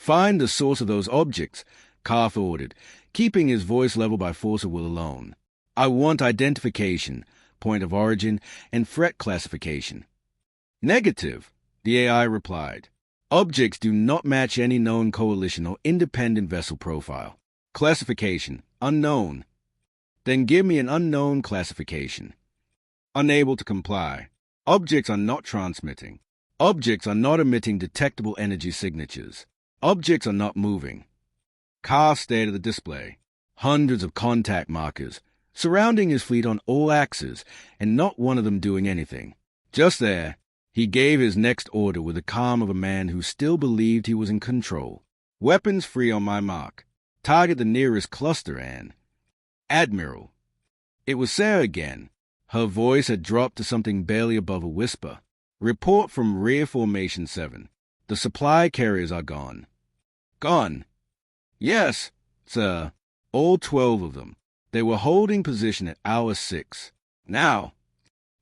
Find the source of those objects, Carth ordered, keeping his voice level by force of will alone. I want identification, point of origin, and threat classification. Negative, the AI replied. Objects do not match any known coalition or independent vessel profile. Classification, unknown. Then give me an unknown classification. Unable to comply. Objects are not transmitting. Objects are not emitting detectable energy signatures. Objects are not moving. Carth stared at the display. Hundreds of contact markers, surrounding his fleet on all axes, and not one of them doing anything. Just there, he gave his next order with the calm of a man who still believed he was in control. Weapons free on my mark. Target the nearest cluster and... Admiral. It was Sarah again. Her voice had dropped to something barely above a whisper. Report from Rear Formation 7. The supply carriers are gone. Gone? Yes, sir. All 12 of them. They were holding position at hour 6. Now.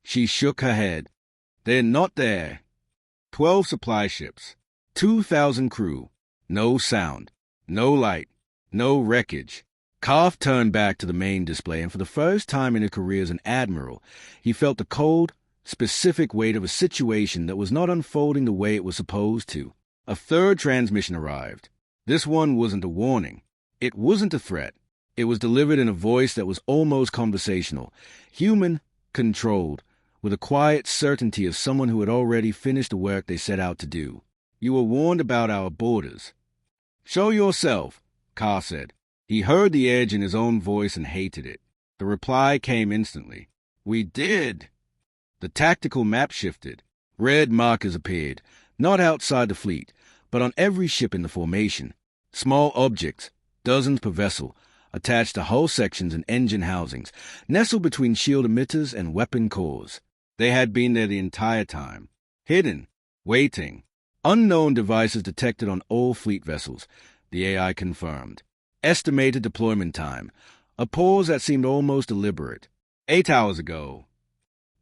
She shook her head. They're not there. 12 supply ships. 2,000 crew. No sound. No light. No wreckage. Carth turned back to the main display, and for the first time in his career as an admiral, he felt the cold, specific weight of a situation that was not unfolding the way it was supposed to. A third transmission arrived. This one wasn't a warning. It wasn't a threat. It was delivered in a voice that was almost conversational, human, controlled, with a quiet certainty of someone who had already finished the work they set out to do. You were warned about our borders. Show yourself, Carth said. He heard the edge in his own voice and hated it. The reply came instantly. We did. The tactical map shifted. Red markers appeared, not outside the fleet, but on every ship in the formation. Small objects, dozens per vessel, attached to hull sections and engine housings, nestled between shield emitters and weapon cores. They had been there the entire time. Hidden, waiting. Unknown devices detected on all fleet vessels, the AI confirmed. Estimated deployment time. A pause that seemed almost deliberate. 8 hours ago.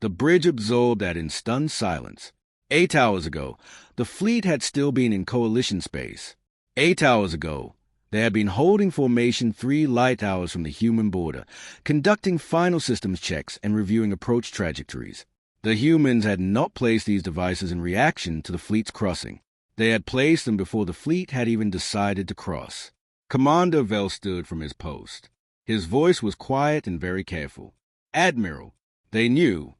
The bridge absorbed that in stunned silence. 8 hours ago, the fleet had still been in coalition space. 8 hours ago, they had been holding formation 3 light hours from the human border, conducting final systems checks and reviewing approach trajectories. The humans had not placed these devices in reaction to the fleet's crossing. They had placed them before the fleet had even decided to cross. Commander Vell stood from his post. His voice was quiet and very careful. Admiral, they knew.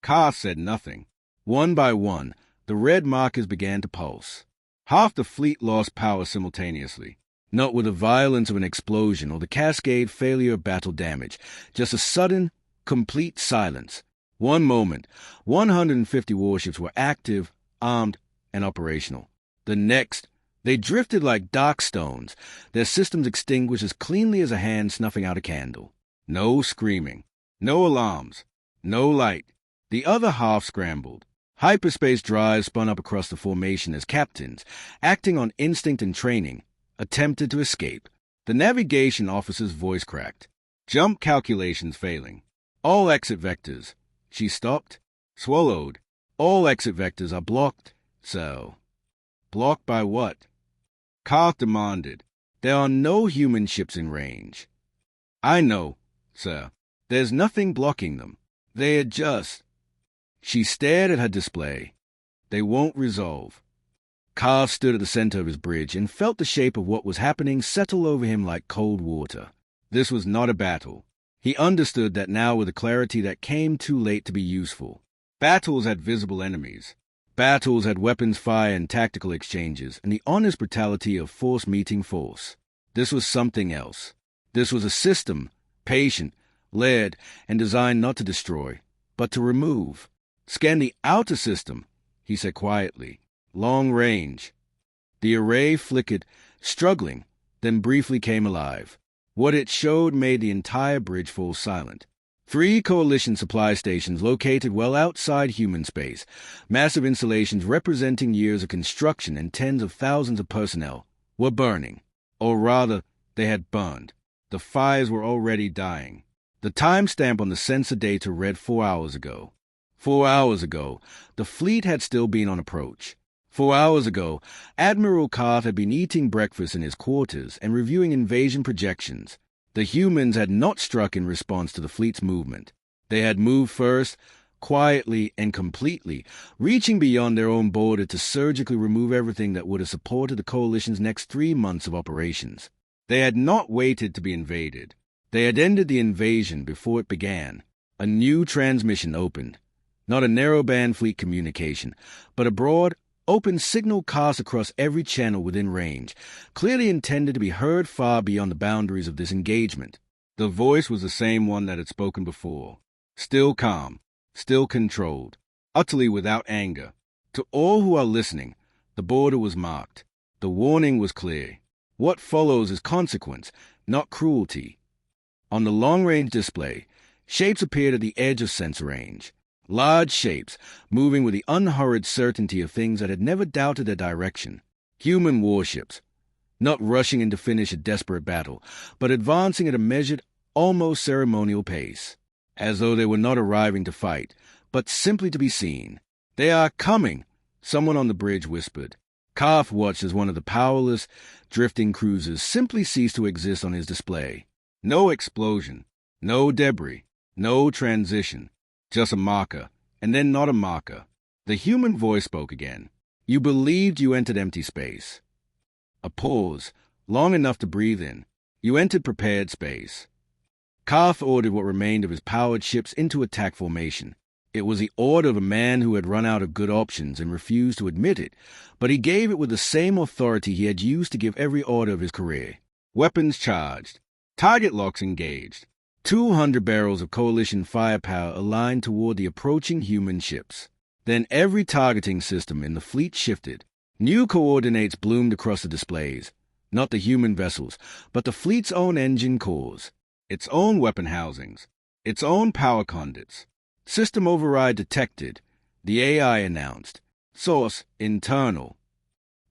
Carth said nothing. One by one, the red markers began to pulse. Half the fleet lost power simultaneously, not with the violence of an explosion or the cascade failure of battle damage, just a sudden, complete silence. One moment, 150 warships were active, armed, and operational. The next, they drifted like dark stones, their systems extinguished as cleanly as a hand snuffing out a candle. No screaming, no alarms, no light. The other half scrambled. Hyperspace drives spun up across the formation as captains, acting on instinct and training, attempted to escape. The navigation officer's voice cracked. Jump calculations failing. All exit vectors. She stopped, swallowed. All exit vectors are blocked, so... Blocked by what? Carth demanded. There are no human ships in range. I know, sir. There's nothing blocking them. They are just... She stared at her display. They won't resolve. Carth stood at the center of his bridge and felt the shape of what was happening settle over him like cold water. This was not a battle. He understood that now with a clarity that came too late to be useful. Battles had visible enemies. Battles had weapons fire and tactical exchanges, and the honest brutality of force meeting force. This was something else. This was a system, patient, layered, and designed not to destroy, but to remove. Scan the outer system, he said quietly. Long range. The array flickered, struggling, then briefly came alive. What it showed made the entire bridge fall silent. 3 coalition supply stations located well outside human space, massive installations representing years of construction and tens of thousands of personnel, were burning. Or rather, they had burned. The fires were already dying. The timestamp on the sensor data read 4 hours ago. 4 hours ago, the fleet had still been on approach. 4 hours ago, Admiral Karth had been eating breakfast in his quarters and reviewing invasion projections. The humans had not struck in response to the fleet's movement. They had moved first, quietly and completely, reaching beyond their own border to surgically remove everything that would have supported the coalition's next 3 months of operations. They had not waited to be invaded. They had ended the invasion before it began. A new transmission opened. Not a narrowband fleet communication, but a broad, open signal cast across every channel within range, clearly intended to be heard far beyond the boundaries of this engagement. The voice was the same one that had spoken before. Still calm, still controlled, utterly without anger. To all who are listening, the border was marked. The warning was clear. What follows is consequence, not cruelty. On the long-range display, shapes appeared at the edge of sensor range. Large shapes, moving with the unhurried certainty of things that had never doubted their direction. Human warships, not rushing in to finish a desperate battle, but advancing at a measured, almost ceremonial pace, as though they were not arriving to fight, but simply to be seen. "They are coming," someone on the bridge whispered. Karth watched as one of the powerless, drifting cruisers simply ceased to exist on his display. No explosion, no debris, no transition. Just a marker, and then not a marker. The human voice spoke again. "You believed you entered empty space." A pause, long enough to breathe in. "You entered prepared space." Karth ordered what remained of his powered ships into attack formation. It was the order of a man who had run out of good options and refused to admit it, but he gave it with the same authority he had used to give every order of his career. Weapons charged. Target locks engaged. 200 barrels of coalition firepower aligned toward the approaching human ships. Then every targeting system in the fleet shifted. New coordinates bloomed across the displays. Not the human vessels, but the fleet's own engine cores, its own weapon housings, its own power conduits. System override detected. The AI announced. Source internal.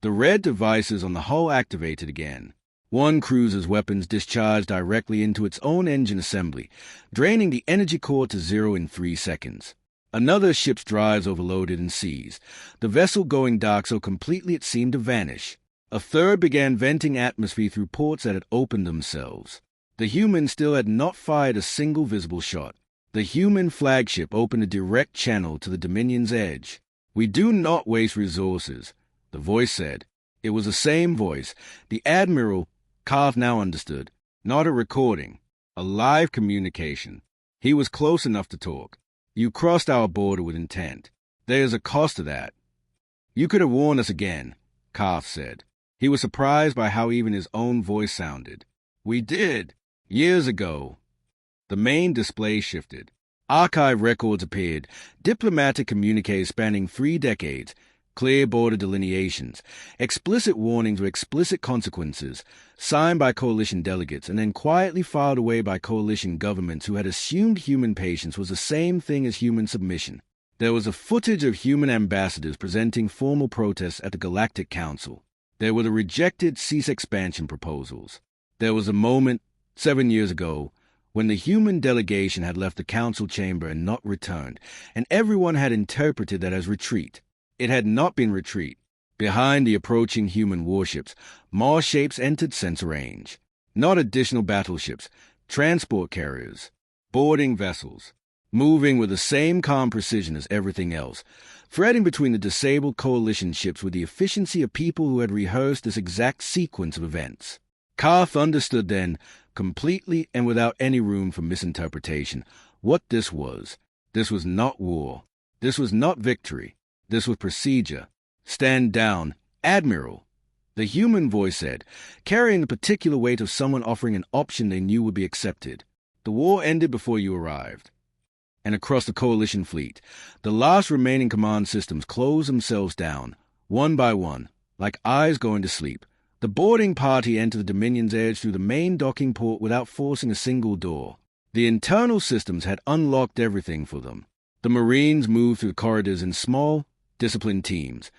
The red devices on the hull activated again. One cruiser's weapons discharged directly into its own engine assembly, draining the energy core to 0 in 3 seconds. Another ship's drives overloaded and seized, the vessel going dark so completely it seemed to vanish. A third began venting atmosphere through ports that had opened themselves. The human still had not fired a single visible shot. The human flagship opened a direct channel to the Dominion's edge. "We do not waste resources," the voice said. It was the same voice. The Admiral, Karth now understood. Not a recording. A live communication. He was close enough to talk. "You crossed our border with intent. There is a cost to that." "You could have warned us again," Karth said. He was surprised by how even his own voice sounded. "We did. Years ago." The main display shifted. Archive records appeared, diplomatic communiques spanning 3 decades, clear border delineations, explicit warnings with explicit consequences, signed by coalition delegates and then quietly filed away by coalition governments who had assumed human patience was the same thing as human submission. There was a footage of human ambassadors presenting formal protests at the Galactic Council. There were the rejected cease expansion proposals. There was a moment, 7 years ago, when the human delegation had left the council chamber and not returned, and everyone had interpreted that as retreat. It had not been retreat. Behind the approaching human warships, more shapes entered sensor range. Not additional battleships, transport carriers, boarding vessels, moving with the same calm precision as everything else, threading between the disabled coalition ships with the efficiency of people who had rehearsed this exact sequence of events. Karth understood then, completely and without any room for misinterpretation, what this was. This was not war. This was not victory. This was procedure. "Stand down, Admiral," the human voice said, carrying the particular weight of someone offering an option they knew would be accepted. "The war ended before you arrived." And across the coalition fleet, the last remaining command systems closed themselves down, one by one, like eyes going to sleep. The boarding party entered the Dominion's edge through the main docking port without forcing a single door. The internal systems had unlocked everything for them. The Marines moved through the corridors in small, disciplined teams.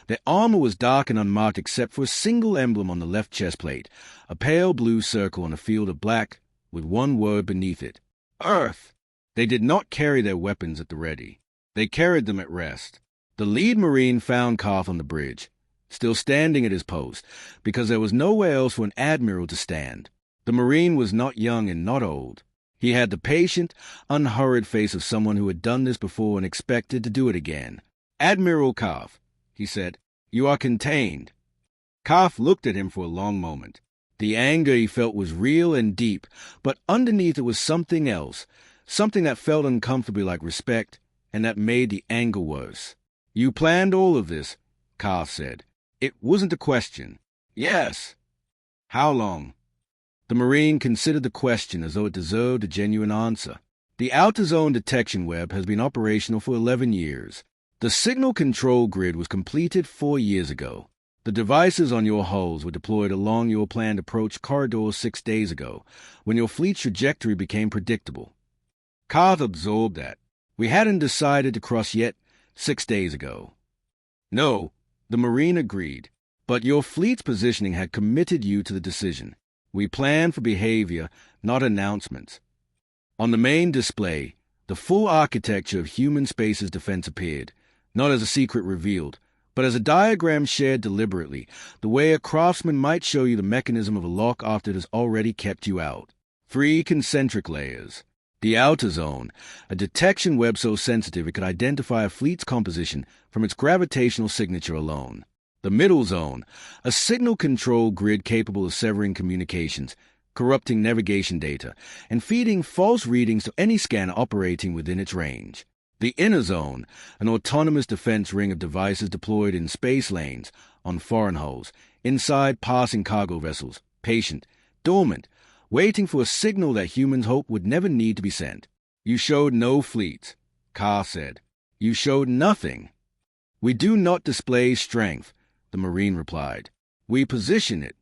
Their armor was dark and unmarked except for a single emblem on the left chest plate, a pale blue circle on a field of black with one word beneath it. Earth! They did not carry their weapons at the ready. They carried them at rest. The lead Marine found Karth on the bridge, still standing at his post, because there was nowhere else for an admiral to stand. The Marine was not young and not old. He had the patient, unhurried face of someone who had done this before and expected to do it again. "Admiral Karth," he said, "you are contained." Karth looked at him for a long moment. The anger he felt was real and deep, but underneath it was something else, something that felt uncomfortably like respect, and that made the anger worse. "You planned all of this," Karth said. "It wasn't a question." "Yes." "How long?" The Marine considered the question as though it deserved a genuine answer. "The Outer Zone Detection Web has been operational for 11 years. The signal control grid was completed 4 years ago. The devices on your hulls were deployed along your planned approach corridor 6 days ago, when your fleet's trajectory became predictable." Karth absorbed that. "We hadn't decided to cross yet 6 days ago." "No," the Marine agreed, "but your fleet's positioning had committed you to the decision. We planned for behavior, not announcements." On the main display, the full architecture of human space's defense appeared, not as a secret revealed, but as a diagram shared deliberately, the way a craftsman might show you the mechanism of a lock after it has already kept you out. 3 concentric layers. The outer zone, a detection web so sensitive it could identify a fleet's composition from its gravitational signature alone. The middle zone, a signal control grid capable of severing communications, corrupting navigation data, and feeding false readings to any scanner operating within its range. The inner zone, an autonomous defense ring of devices deployed in space lanes, on foreign hulls, inside passing cargo vessels, patient, dormant, waiting for a signal that humans hoped would never need to be sent. "You showed no fleet," Karth said. "You showed nothing." "We do not display strength," the Marine replied. "We position it."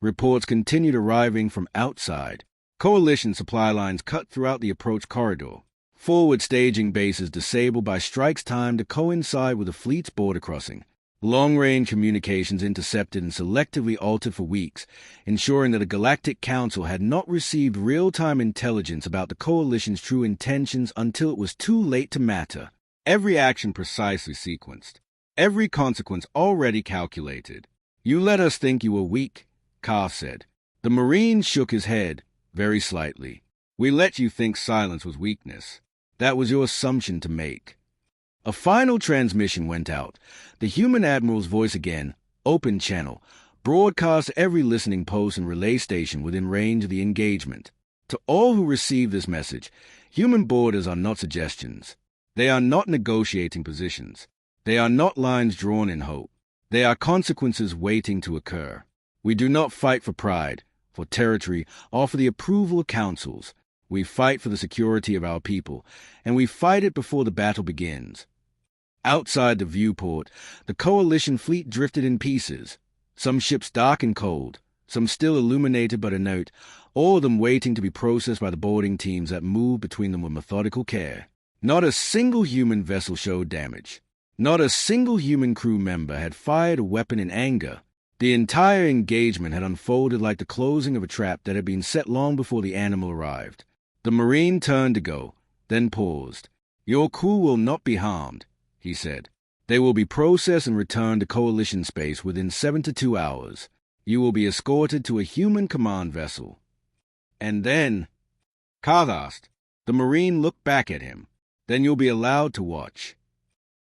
Reports continued arriving from outside. Coalition supply lines cut throughout the approach corridor. Forward staging bases disabled by strikes timed to coincide with the fleet's border crossing. Long-range communications intercepted and selectively altered for weeks, ensuring that the Galactic Council had not received real-time intelligence about the Coalition's true intentions until it was too late to matter. Every action precisely sequenced. Every consequence already calculated. "You let us think you were weak," Karth said. The Marine shook his head, very slightly. "We let you think silence was weakness. That was your assumption to make." A final transmission went out. The human admiral's voice again, open channel, broadcast to every listening post and relay station within range of the engagement. To all who receive this message, human borders are not suggestions. They are not negotiating positions. They are not lines drawn in hope. They are consequences waiting to occur. We do not fight for pride, for territory, or for the approval of councils. We fight for the security of our people, and we fight it before the battle begins. Outside the viewport, the Coalition fleet drifted in pieces, some ships dark and cold, some still illuminated but inert, all of them waiting to be processed by the boarding teams that moved between them with methodical care. Not a single human vessel showed damage. Not a single human crew member had fired a weapon in anger. The entire engagement had unfolded like the closing of a trap that had been set long before the animal arrived. The Marine turned to go, then paused. "Your crew will not be harmed," he said. "They will be processed and returned to Coalition space within 7 to 2 hours. You will be escorted to a human command vessel." "And then?" Karth asked. The Marine looked back at him. "Then you'll be allowed to watch."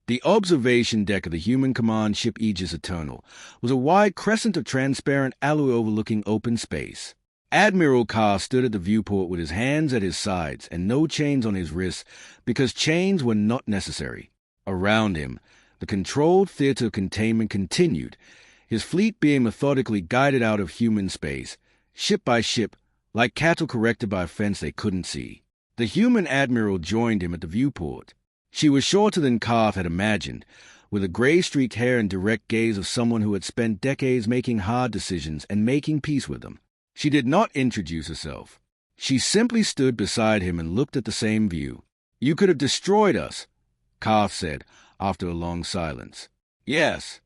The observation deck of the human command ship Aegis Eternal was a wide crescent of transparent alloy overlooking open space. Admiral Karth stood at the viewport with his hands at his sides and no chains on his wrists because chains were not necessary. Around him, the controlled theater of containment continued, his fleet being methodically guided out of human space, ship by ship, like cattle corrected by a fence they couldn't see. The human admiral joined him at the viewport. She was shorter than Karth had imagined, with a gray-streaked hair and direct gaze of someone who had spent decades making hard decisions and making peace with them. She did not introduce herself. She simply stood beside him and looked at the same view. "You could have destroyed us," Karth said, after a long silence. "Yes.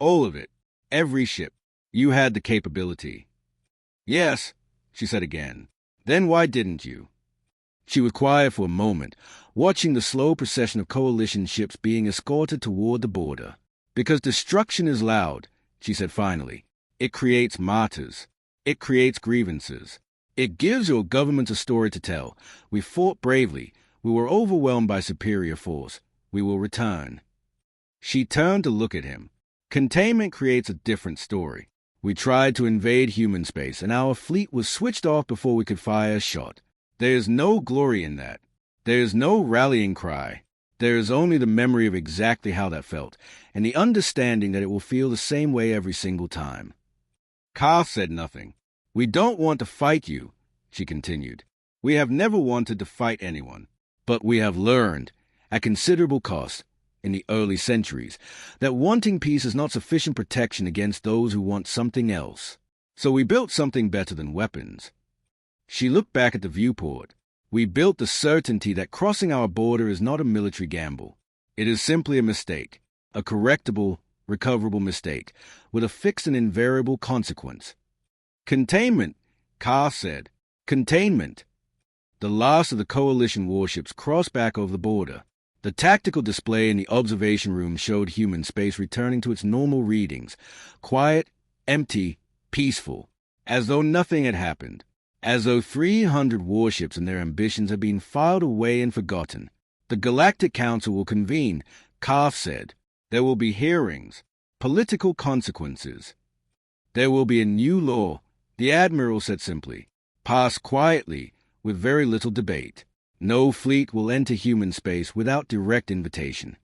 All of it. Every ship. You had the capability." "Yes," she said again. "Then why didn't you?" She was quiet for a moment, watching the slow procession of coalition ships being escorted toward the border. Because destruction is loud, she said finally. It creates martyrs. It creates grievances. It gives your government a story to tell. We fought bravely. We were overwhelmed by superior force. We will return. She turned to look at him. Containment creates a different story. We tried to invade human space, and our fleet was switched off before we could fire a shot. There is no glory in that. There is no rallying cry. There is only the memory of exactly how that felt, and the understanding that it will feel the same way every single time. Carl said nothing. We don't want to fight you, she continued. We have never wanted to fight anyone. But we have learned, at considerable cost, in the early centuries, that wanting peace is not sufficient protection against those who want something else. So we built something better than weapons. She looked back at the viewport. We built the certainty that crossing our border is not a military gamble. It is simply a mistake, a correctable, recoverable mistake, with a fixed and invariable consequence. Containment, Carr said. Containment. The last of the coalition warships crossed back over the border. The tactical display in the observation room showed human space returning to its normal readings, quiet, empty, peaceful, as though nothing had happened, as though 300 warships and their ambitions had been filed away and forgotten. The Galactic Council will convene, Carr said. There will be hearings, political consequences. There will be a new law, the Admiral said simply, passed quietly, with very little debate. No fleet will enter human space without direct invitation.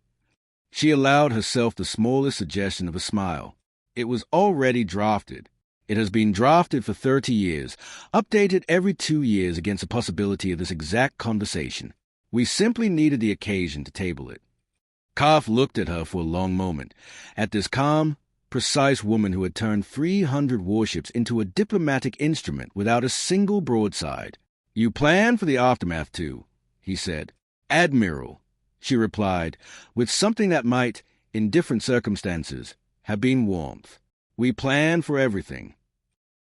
She allowed herself the smallest suggestion of a smile. It was already drafted. It has been drafted for 30 years, updated every 2 years against the possibility of this exact conversation. We simply needed the occasion to table it. Karf looked at her for a long moment, at this calm, precise woman who had turned 300 warships into a diplomatic instrument without a single broadside. You plan for the aftermath, too, he said. Admiral, she replied, with something that might, in different circumstances, have been warmth. We plan for everything.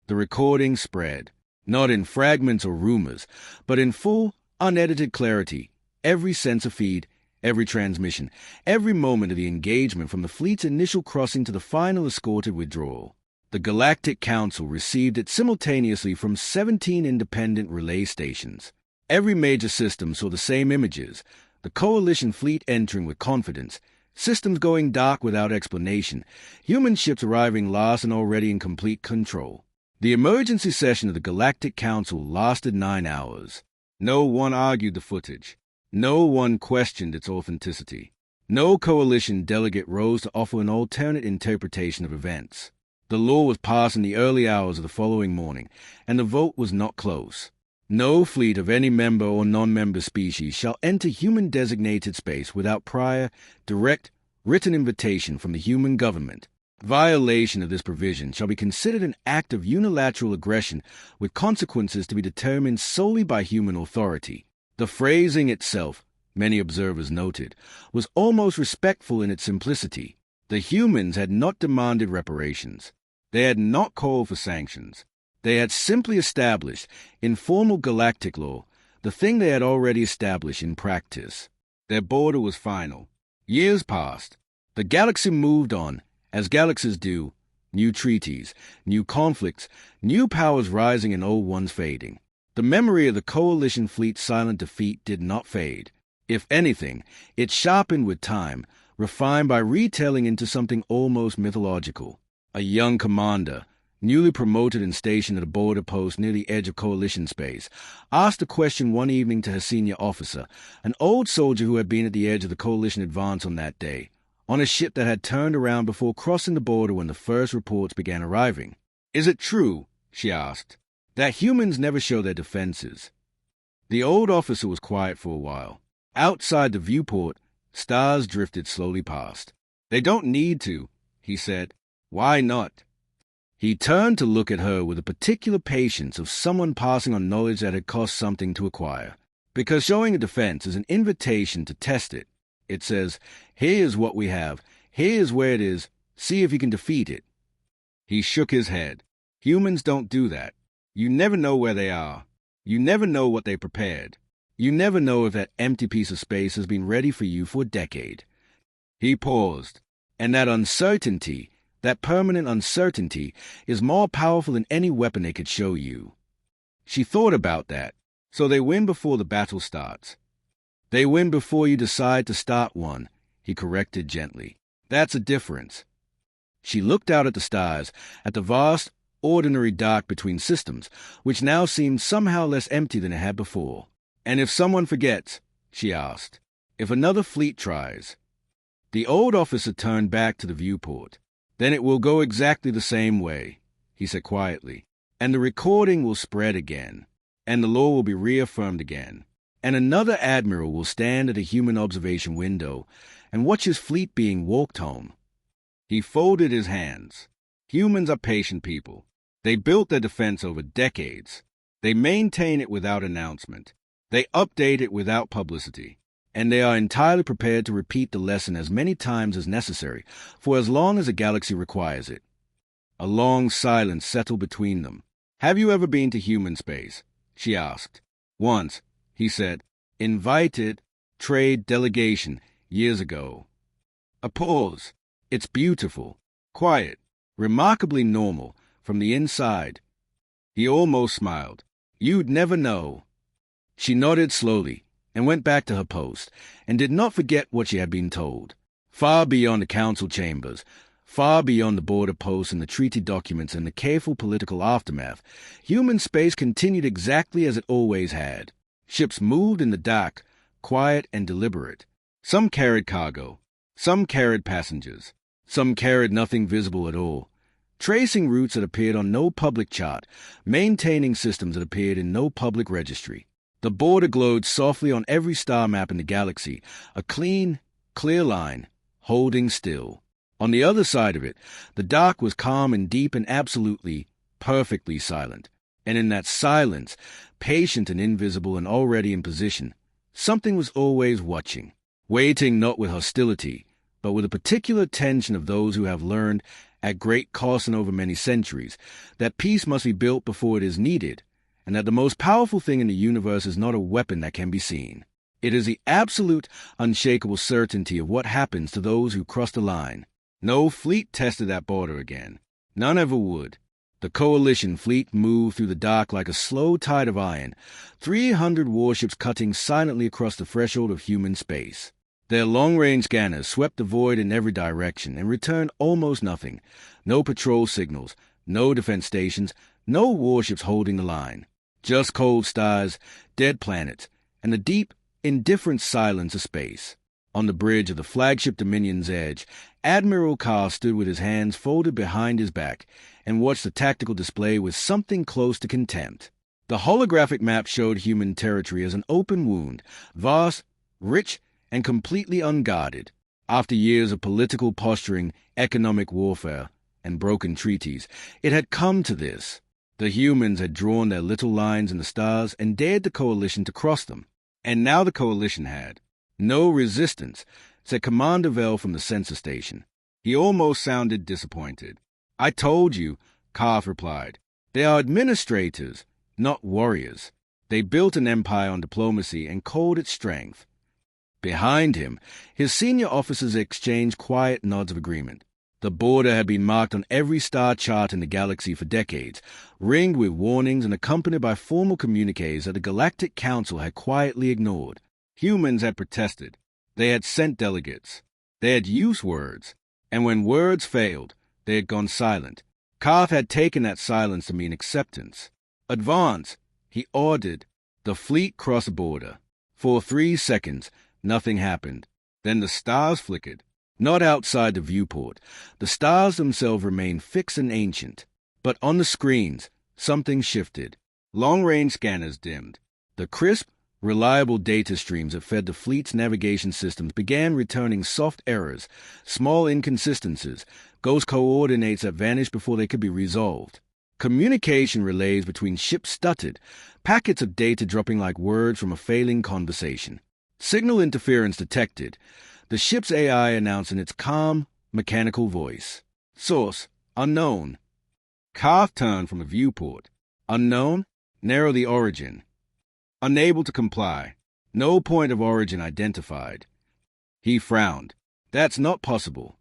The recording spread, not in fragments or rumors, but in full, unedited clarity, every sensor feed, every transmission, every moment of the engagement from the fleet's initial crossing to the final escorted withdrawal. The Galactic Council received it simultaneously from 17 independent relay stations. Every major system saw the same images, the coalition fleet entering with confidence, systems going dark without explanation, human ships arriving last and already in complete control. The emergency session of the Galactic Council lasted 9 hours. No one argued the footage. No one questioned its authenticity. No coalition delegate rose to offer an alternate interpretation of events. The law was passed in the early hours of the following morning, and the vote was not close. No fleet of any member or non-member species shall enter human-designated space without prior, direct, written invitation from the human government. Violation of this provision shall be considered an act of unilateral aggression with consequences to be determined solely by human authority. The phrasing itself, many observers noted, was almost respectful in its simplicity. The humans had not demanded reparations. They had not called for sanctions. They had simply established, in formal galactic law, the thing they had already established in practice. Their border was final. Years passed. The galaxy moved on, as galaxies do, new treaties, new conflicts, new powers rising and old ones fading. The memory of the coalition fleet's silent defeat did not fade. If anything, it sharpened with time, refined by retelling into something almost mythological. A young commander, newly promoted and stationed at a border post near the edge of coalition space, asked a question one evening to her senior officer, an old soldier who had been at the edge of the coalition advance on that day, on a ship that had turned around before crossing the border when the first reports began arriving. "Is it true," she asked, "that humans never show their defenses?" The old officer was quiet for a while. Outside the viewport, stars drifted slowly past. "They don't need to," he said. "Why not?" He turned to look at her with the particular patience of someone passing on knowledge that had cost something to acquire. Because showing a defense is an invitation to test it. It says, "Here's what we have. Here's where it is. See if you can defeat it." He shook his head. "Humans don't do that. You never know where they are. You never know what they prepared. You never know if that empty piece of space has been ready for you for a decade. He paused. And that uncertainty, that permanent uncertainty, is more powerful than any weapon they could show you. She thought about that. So they win before the battle starts. They win before you decide to start one, he corrected gently. That's a difference. She looked out at the stars, at the vast, ordinary dark between systems, which now seemed somehow less empty than it had before. And if someone forgets, she asked, if another fleet tries? The old officer turned back to the viewport. Then it will go exactly the same way, he said quietly. And the recording will spread again. And the law will be reaffirmed again. And another admiral will stand at a human observation window and watch his fleet being walked home. He folded his hands. Humans are patient people. They built their defense over decades. They maintain it without announcement. They update it without publicity. And they are entirely prepared to repeat the lesson as many times as necessary, for as long as the galaxy requires it. A long silence settled between them. Have you ever been to human space? She asked. Once, he said. Invited, trade delegation, years ago. A pause. It's beautiful, quiet, remarkably normal, from the inside. He almost smiled. You'd never know. She nodded slowly, and went back to her post, and did not forget what she had been told. Far beyond the council chambers, far beyond the border posts and the treaty documents and the careful political aftermath, human space continued exactly as it always had. Ships moved in the dark, quiet and deliberate. Some carried cargo, some carried passengers, some carried nothing visible at all, tracing routes that appeared on no public chart, maintaining systems that appeared in no public registry. The border glowed softly on every star map in the galaxy, a clean, clear line, holding still. On the other side of it, the dark was calm and deep and absolutely, perfectly silent. And in that silence, patient and invisible and already in position, something was always watching, waiting not with hostility, but with a particular attention of those who have learned, at great cost and over many centuries, that peace must be built before it is needed, and that the most powerful thing in the universe is not a weapon that can be seen. It is the absolute, unshakable certainty of what happens to those who cross the line. No fleet tested that border again. None ever would. The coalition fleet moved through the dark like a slow tide of iron, 300 warships cutting silently across the threshold of human space. Their long-range scanners swept the void in every direction and returned almost nothing. No patrol signals, no defense stations, no warships holding the line. Just cold stars, dead planets, and the deep, indifferent silence of space. On the bridge of the flagship Dominion's Edge, Admiral Carr stood with his hands folded behind his back and watched the tactical display with something close to contempt. The holographic map showed human territory as an open wound, vast, rich, and completely unguarded. After years of political posturing, economic warfare, and broken treaties, it had come to this. The humans had drawn their little lines in the stars and dared the coalition to cross them. And now the coalition had. No resistance, said Commander Vell from the sensor station. He almost sounded disappointed. I told you, Carr replied. They are administrators, not warriors. They built an empire on diplomacy and called it strength. Behind him, his senior officers exchanged quiet nods of agreement. The border had been marked on every star chart in the galaxy for decades, ringed with warnings and accompanied by formal communiques that the Galactic Council had quietly ignored. Humans had protested. They had sent delegates. They had used words. And when words failed, they had gone silent. Carth had taken that silence to mean acceptance. Advance, he ordered. The fleet crossed the border. For 3 seconds, nothing happened. Then the stars flickered. Not outside the viewport. The stars themselves remained fixed and ancient. But on the screens, something shifted. Long-range scanners dimmed. The crisp, reliable data streams that fed the fleet's navigation systems began returning soft errors, small inconsistencies, ghost coordinates that vanished before they could be resolved. Communication relays between ships stuttered, packets of data dropping like words from a failing conversation. Signal interference detected. The ship's AI announced in its calm, mechanical voice. Source, unknown. Carth turned from a viewport. Unknown, narrow the origin. Unable to comply. No point of origin identified. He frowned. That's not possible.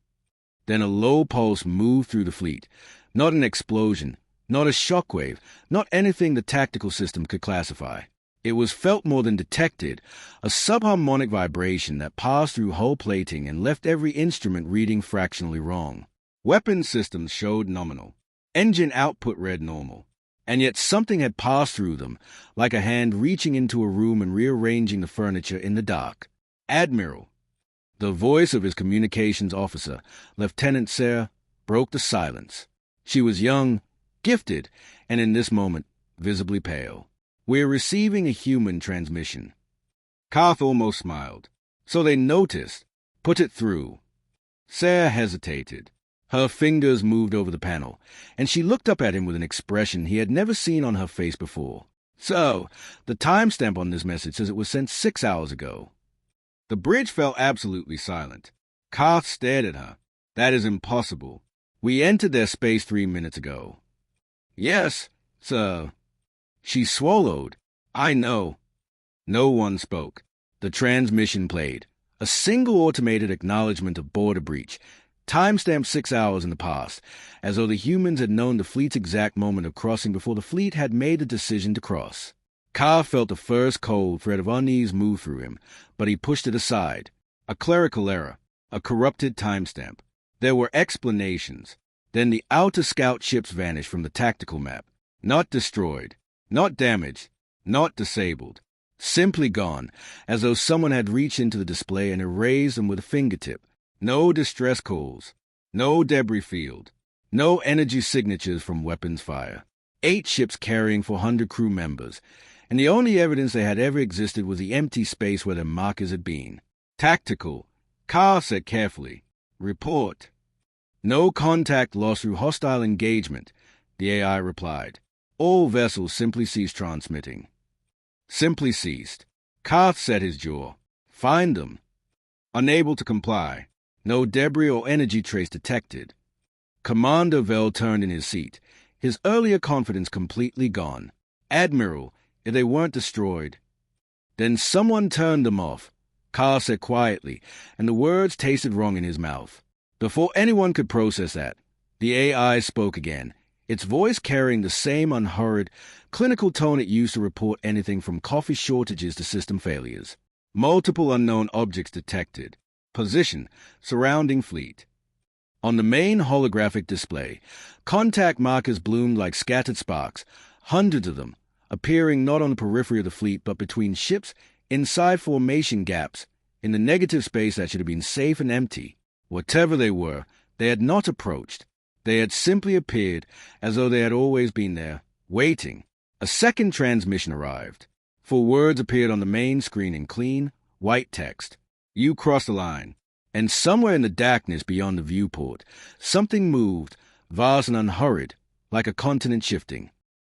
Then a low pulse moved through the fleet. Not an explosion, not a shockwave, not anything the tactical system could classify. It was felt more than detected, a subharmonic vibration that passed through hull plating and left every instrument reading fractionally wrong. Weapon systems showed nominal. Engine output read normal. And yet something had passed through them, like a hand reaching into a room and rearranging the furniture in the dark. Admiral. The voice of his communications officer, Lieutenant Sayre, broke the silence. She was young, gifted, and in this moment, visibly pale. "We're receiving a human transmission." Karth almost smiled. "So they noticed. Put it through." Sayre hesitated. Her fingers moved over the panel, and she looked up at him with an expression he had never seen on her face before. "So, the timestamp on this message says it was sent 6 hours ago." The bridge fell absolutely silent. Karth stared at her. "That is impossible. We entered their space 3 minutes ago." "Yes, sir." She swallowed. "I know." No one spoke. The transmission played. A single automated acknowledgement of border breach. Timestamped 6 hours in the past, as though the humans had known the fleet's exact moment of crossing before the fleet had made the decision to cross. Carr felt the first cold thread of unease move through him, but he pushed it aside. A clerical error. A corrupted timestamp. There were explanations. Then the outer scout ships vanished from the tactical map. Not destroyed. Not damaged, not disabled, simply gone, as though someone had reached into the display and erased them with a fingertip. No distress calls, no debris field, no energy signatures from weapons fire. 8 ships carrying 400 crew members, and the only evidence they had ever existed was the empty space where their markers had been. "Tactical," Carr said carefully. "Report." "No contact lost through hostile engagement," the AI replied. "All vessels simply ceased transmitting." Simply ceased. Karth set his jaw. "Find them." Unable to comply. No debris or energy trace detected. Commander Vell turned in his seat, his earlier confidence completely gone. "Admiral, if they weren't destroyed." "Then someone turned them off," Carr said quietly, and the words tasted wrong in his mouth. Before anyone could process that, the AI spoke again, its voice carrying the same unhurried, clinical tone it used to report anything from coffee shortages to system failures. "Multiple unknown objects detected. Position, surrounding fleet." On the main holographic display, contact markers bloomed like scattered sparks, hundreds of them, appearing not on the periphery of the fleet but between ships, inside formation gaps, in the negative space that should have been safe and empty. Whatever they were, they had not approached. They had simply appeared as though they had always been there, waiting. A second transmission arrived. 4 words appeared on the main screen in clean, white text. "You crossed the line." And somewhere in the darkness beyond the viewport, something moved, vast and unhurried, like a continent shifting.